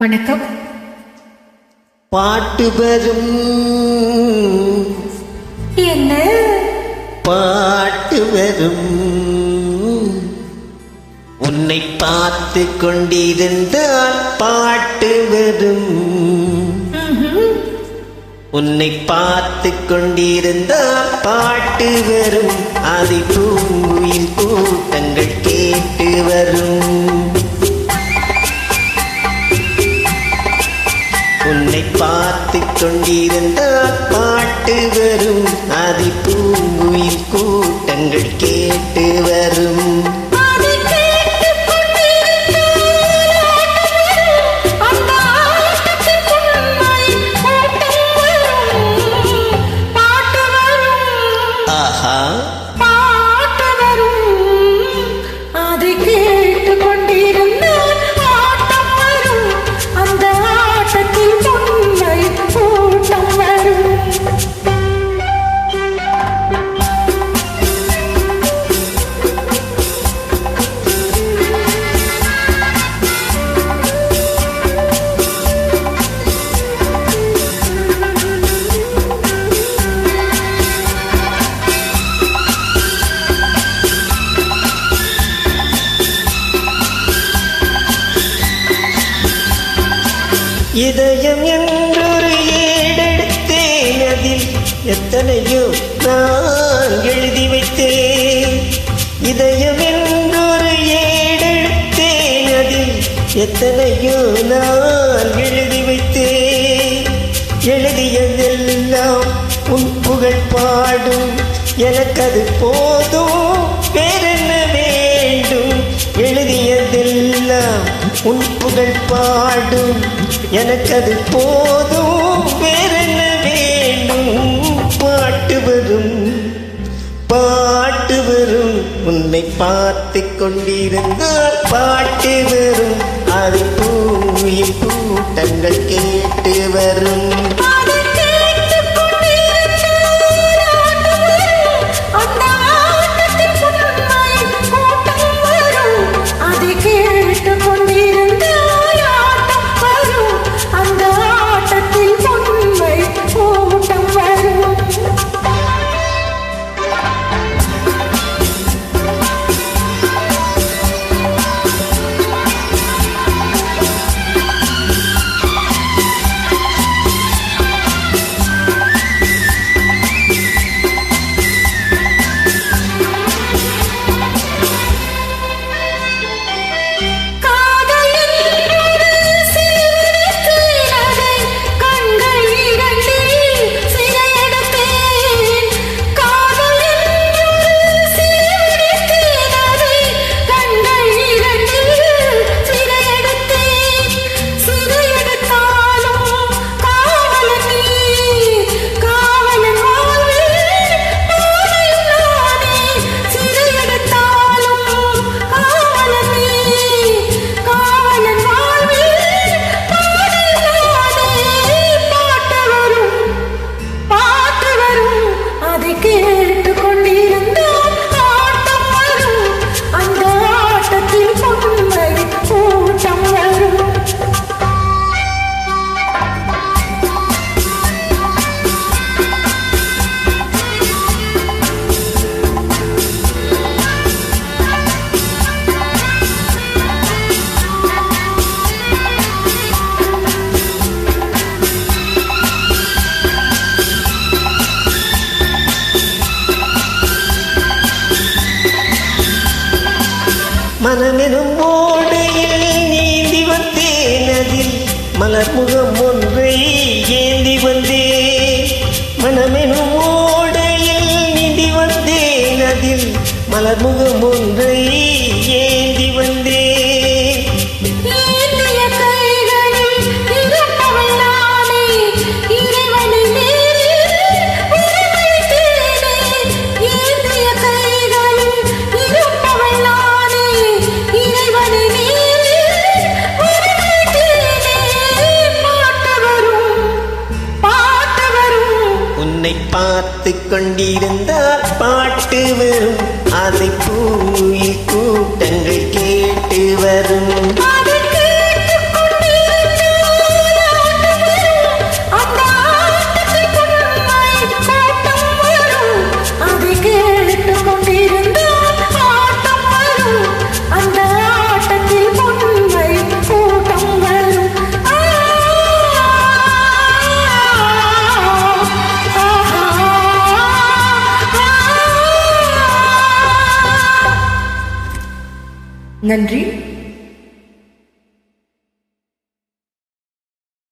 வணக்கம். பாட்டு வரும் என்ன பாட்டு வரும், உன்னை பார்த்து கொண்டிருந்தால் பாட்டு வரும், உன்னை பார்த்து கொண்டிருந்தால் பாட்டு வரும், அதை பூங்குயில் கூட்டங்கள் கேட்டு வரும். உன்னை பார்த்து கொண்டிருந்தால் பாட்டு வரும், அதை பூங்குயில் கூட்டங்கள் கேட்டு வரும். இதயம் என்றொரு ஏடெடுத்தேன், அதில் எத்தனையோ நான் எழுதி வைத்தேன். இதயம் என்றொரு ஏடெடுத்தேன், அதில் எத்தனையோ நான் எழுதி வைத்தேன். எழுதியதெல்லாம் உன் புகழ் பாடும், எனக்கது போதும், வேறென்ன வேண்டும். எழுதியதெல்லாம் உன் புகழ் பாடும், எனக்கது போதும், வேறென்ன வேண்டும். பாட்டு வரும் பாட்டு வரும், உன்னை பார்த்து கொண்டிருந்தால் பாட்டு வரும், அது பூமியின் கூட்டங்கள் கேட்டு வரும். மனமெனும் ஓடையில் நீந்தி வந்தேன், அதில் மலர் முகம் ஒன்றை ஏந்தி வந்தேன். மனமெனும் ஓடையில் நீந்தி வந்தேன், அதில் மலர் முகம் ஒன்றை ஏந்தி வந்தேன். உன்னை பார்த்து கொண்டிருந்தால் பாட்டு வரும், அதை பூவில் கூட்டங்கள் கேட்டு வரும். நன்றி.